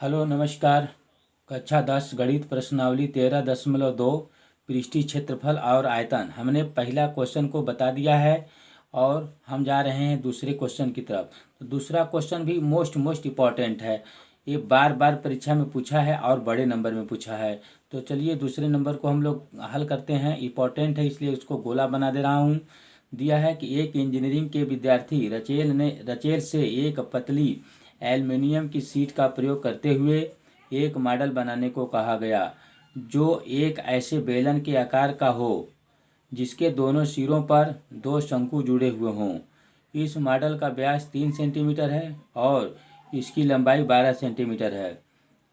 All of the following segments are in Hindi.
हेलो नमस्कार। कक्षा 10 गणित प्रश्नावली 13.2 पृष्ठीय क्षेत्रफल और आयतन। हमने पहला क्वेश्चन को बता दिया है और हम जा रहे हैं दूसरे क्वेश्चन की तरफ। तो दूसरा क्वेश्चन भी मोस्ट इम्पॉर्टेंट है। ये बार बार परीक्षा में पूछा है और बड़े नंबर में पूछा है। तो चलिए दूसरे नंबर को हम लोग हल करते हैं। इम्पॉर्टेंट है इसलिए उसको गोला बना दे रहा हूँ। दिया है कि एक इंजीनियरिंग के विद्यार्थी रचेल से एक पतली एल्युमिनियम की शीट का प्रयोग करते हुए एक मॉडल बनाने को कहा गया जो एक ऐसे बेलन के आकार का हो जिसके दोनों सिरों पर दो शंकु जुड़े हुए हों। इस मॉडल का व्यास 3 सेंटीमीटर है और इसकी लंबाई 12 सेंटीमीटर है।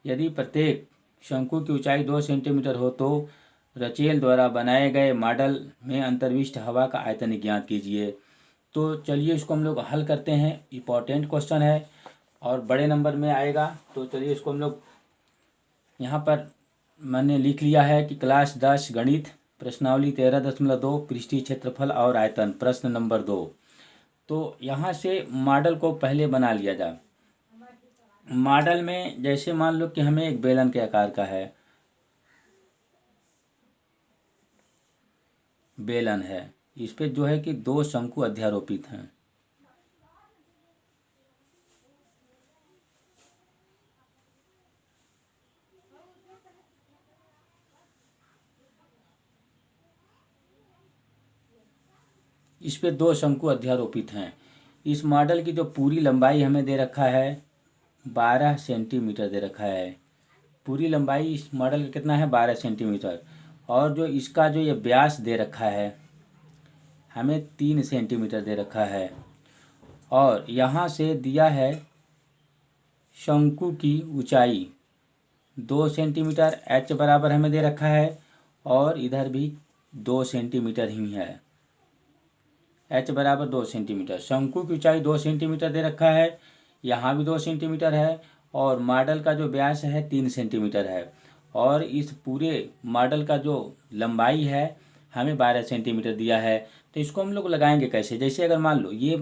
यदि प्रत्येक शंकु की ऊंचाई 2 सेंटीमीटर हो तो रचेल द्वारा बनाए गए मॉडल में अंतर्विष्ट हवा का आयतन ज्ञात कीजिए। तो चलिए इसको हम लोग हल करते हैं। इम्पॉर्टेंट क्वेश्चन है और बड़े नंबर में आएगा। तो चलिए इसको हम लोग यहाँ पर मैंने लिख लिया है कि क्लास 10 गणित प्रश्नावली 13.2 पृष्ठीय क्षेत्रफल और आयतन प्रश्न नंबर 2। तो यहाँ से मॉडल को पहले बना लिया जाए। मॉडल में जैसे मान लो कि हमें एक बेलन के आकार का है, बेलन है, इस पे जो है कि दो शंकु अध्यारोपित हैं। इस पे दो शंकु अध्यारोपित हैं। इस मॉडल की जो पूरी लंबाई हमें दे रखा है 12 सेंटीमीटर दे रखा है। पूरी लंबाई इस मॉडल का कितना है 12 सेंटीमीटर। और जो इसका जो ये व्यास दे रखा है हमें 3 सेंटीमीटर दे रखा है। और यहाँ से दिया है शंकु की ऊंचाई 2 सेंटीमीटर, एच बराबर हमें दे रखा है और इधर भी 2 सेंटीमीटर ही है। एच बराबर 2 सेंटीमीटर। शंकु की ऊंचाई 2 सेंटीमीटर दे रखा है, यहाँ भी 2 सेंटीमीटर है और मॉडल का जो व्यास है 3 सेंटीमीटर है। और इस पूरे मॉडल का जो लंबाई है हमें 12 सेंटीमीटर दिया है। तो इसको हम लोग लगाएंगे कैसे? जैसे अगर मान लो ये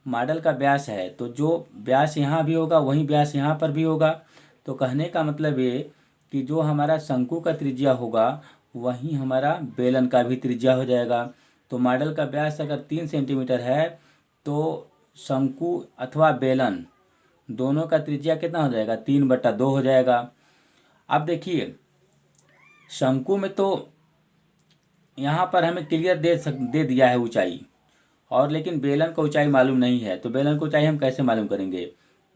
मॉडल का व्यास है तो जो व्यास यहाँ भी होगा वही व्यास यहाँ पर भी होगा। तो कहने का मतलब ये कि जो हमारा शंकु का त्रिज्या होगा वहीं हमारा बेलन का भी त्रिज्या हो जाएगा। तो मॉडल का व्यास अगर 3 सेंटीमीटर है तो शंकु अथवा बेलन दोनों का त्रिज्या कितना हो जाएगा? 3/2 हो जाएगा। अब देखिए शंकु में तो यहाँ पर हमें क्लियर दे दिया है ऊंचाई, और लेकिन बेलन का ऊंचाई मालूम नहीं है। तो बेलन को ऊंचाई हम कैसे मालूम करेंगे?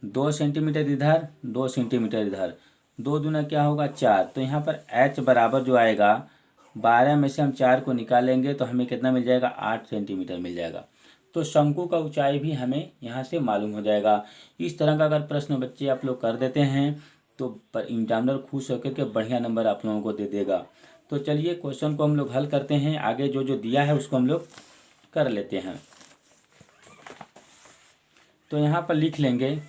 2 सेंटीमीटर इधर, 2 सेंटीमीटर इधर, 2 दूना क्या होगा 4। तो यहाँ पर एच बराबर जो आएगा 12 में से हम 4 को निकालेंगे तो हमें कितना मिल जाएगा? 8 सेंटीमीटर मिल जाएगा। तो शंकु का ऊंचाई भी हमें यहाँ से मालूम हो जाएगा। इस तरह का अगर प्रश्न बच्चे आप लोग कर देते हैं तो एग्जामिनर खुश होकर के बढ़िया नंबर आप लोगों को दे देगा। तो चलिए क्वेश्चन को हम लोग हल करते हैं। आगे जो जो दिया है उसको हम लोग कर लेते हैं। तो यहाँ पर लिख लेंगे,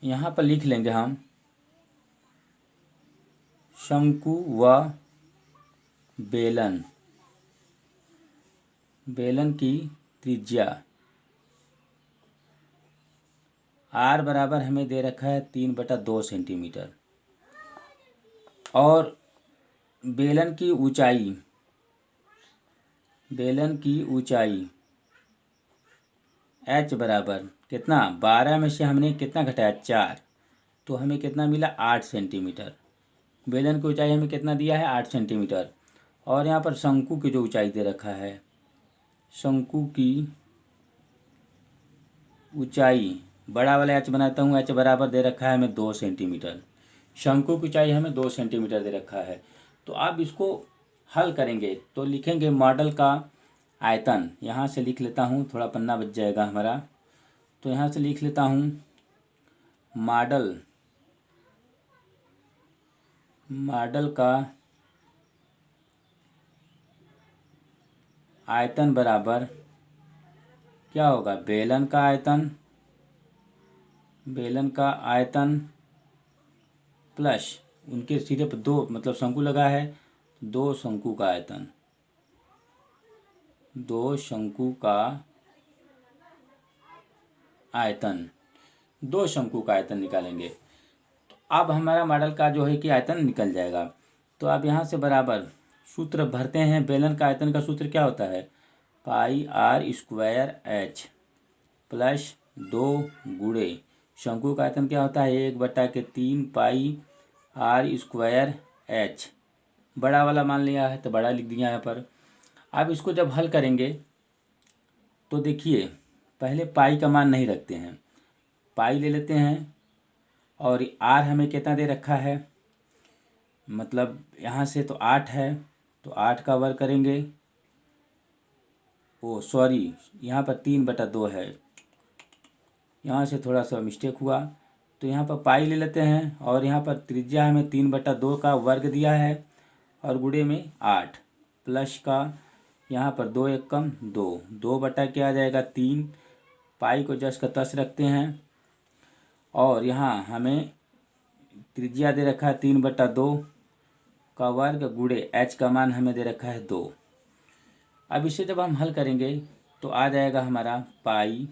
यहाँ पर लिख लेंगे हम शंकु व बेलन, बेलन की त्रिज्या आर बराबर हमें दे रखा है 3/2 सेंटीमीटर और बेलन की ऊंचाई, बेलन की ऊंचाई एच बराबर कितना? 12 में से हमने कितना घटाया? 4। तो हमें कितना मिला? 8 सेंटीमीटर। बेलन की ऊंचाई हमें कितना दिया है? 8 सेंटीमीटर। और यहाँ पर शंकु की जो ऊंचाई दे रखा है, शंकु की ऊंचाई बड़ा वाला एच बनाता हूँ, एच बराबर दे रखा है हमें 2 सेंटीमीटर। शंकु की ऊंचाई हमें 2 सेंटीमीटर दे रखा है। तो अब इसको हल करेंगे तो लिखेंगे मॉडल का आयतन। यहाँ से लिख लेता हूँ, थोड़ा पन्ना बच जाएगा हमारा। तो यहाँ से लिख लेता हूँ मॉडल, मॉडल का आयतन बराबर क्या होगा? बेलन का आयतन, बेलन का आयतन प्लस उनके सिरे पर 2 मतलब शंकु लगा है, 2 शंकु का आयतन, 2 शंकु का आयतन, दो शंकु का आयतन निकालेंगे। तो अब हमारा मॉडल का जो है कि आयतन निकल जाएगा। तो अब यहाँ से बराबर सूत्र भरते हैं। बेलन का आयतन का सूत्र क्या होता है? पाई आर स्क्वायर एच प्लस 2 गुणे शंकु का आयतन क्या होता है? 1/3 पाई आर स्क्वायर एच। बड़ा वाला मान लिया है तो बड़ा लिख दिया यहाँ पर। अब इसको जब हल करेंगे तो देखिए, पहले पाई का मान नहीं रखते हैं, पाई ले लेते हैं। और आर हमें कितना दे रखा है, मतलब यहाँ से तो 8 है, तो 8 का वर्ग करेंगे। ओ सॉरी, यहाँ पर 3/2 है, यहाँ से थोड़ा सा मिस्टेक हुआ। तो यहाँ पर पाई ले लेते हैं और यहाँ पर त्रिज्या हमें 3/2 का वर्ग दिया है और गुणे में 8 प्लस का यहाँ पर 2 एकम 2, 2 बटा क्या आ जाएगा 3। पाई को जस का तस रखते हैं और यहाँ हमें त्रिज्या दे रखा है 3/2 का वर्ग गुणे एच का मान हमें दे रखा है 2। अब इसे जब हम हल करेंगे तो आ जाएगा हमारा पाई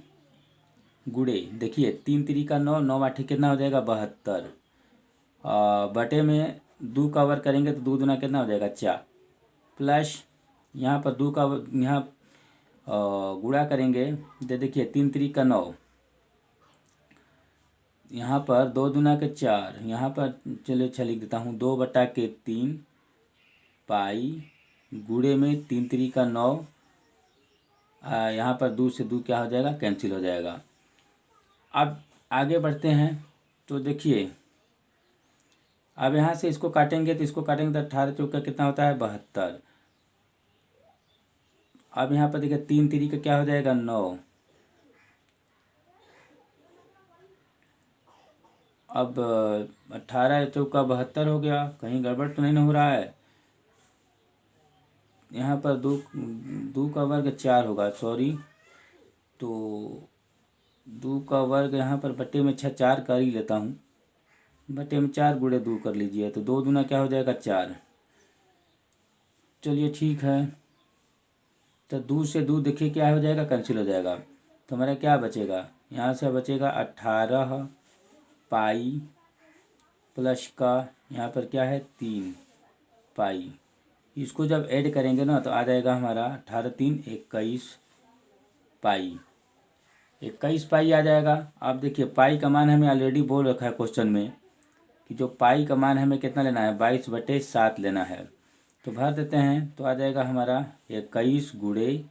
गुणे, देखिए 3 3 का 9, 9 8 कितना हो जाएगा 72। बटे में 2 का वर्ग करेंगे तो 2 दूना कितना हो जाएगा 4 प्लस यहाँ पर 2 का यहाँ गुणा करेंगे तो देखिए 3 3 का 9, यहाँ पर 2 दूना के 4, यहाँ पर चलिए अच्छा लिख देता हूँ 2/3 पाई गुणे में 3 3 का 9, यहाँ पर 2 से 2 क्या हो जाएगा कैंसिल हो जाएगा। अब आगे बढ़ते हैं तो देखिए, अब यहाँ से इसको काटेंगे तो इसको काटेंगे तो 18 चौका कितना होता है 72। अब यहाँ पर देखिए 3 3 का क्या हो जाएगा 9। अब 18 चौका 72 हो गया, कहीं गड़बड़ तो नहीं हो रहा है? यहाँ पर 2 का वर्ग 4 होगा, सॉरी, तो 2 का वर्ग यहाँ पर बटे में 4 कर ही लेता हूँ, बटे में 4 गुणे 2 कर लीजिए तो 2 दूना क्या हो जाएगा 4। चलिए ठीक है, तो 2 से 2 देखिए क्या हो जाएगा कैंसिल हो जाएगा। तो हमारा क्या बचेगा, यहाँ से बचेगा 18 पाई प्लस का यहाँ पर क्या है 3 पाई। इसको जब ऐड करेंगे ना तो आ जाएगा हमारा 18 3 21 पाई, 21 पाई आ जाएगा। अब देखिए पाई का मान हमें ऑलरेडी बोल रखा है क्वेश्चन में कि जो पाई का मान हमें कितना लेना है 22/7 लेना है। तो भर देते हैं तो आ जाएगा हमारा 21 गुणे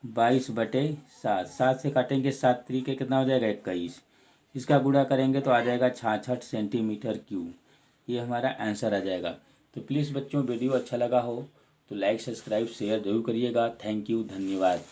22/7, 7 से काटेंगे 7 तरीके कितना हो जाएगा 21, इसका गुणा करेंगे तो आ जाएगा 66 सेंटीमीटर क्यूब। ये हमारा आंसर आ जाएगा। तो प्लीज़ बच्चों, वीडियो अच्छा लगा हो तो लाइक सब्सक्राइब शेयर जरूर करिएगा। थैंक यू, धन्यवाद।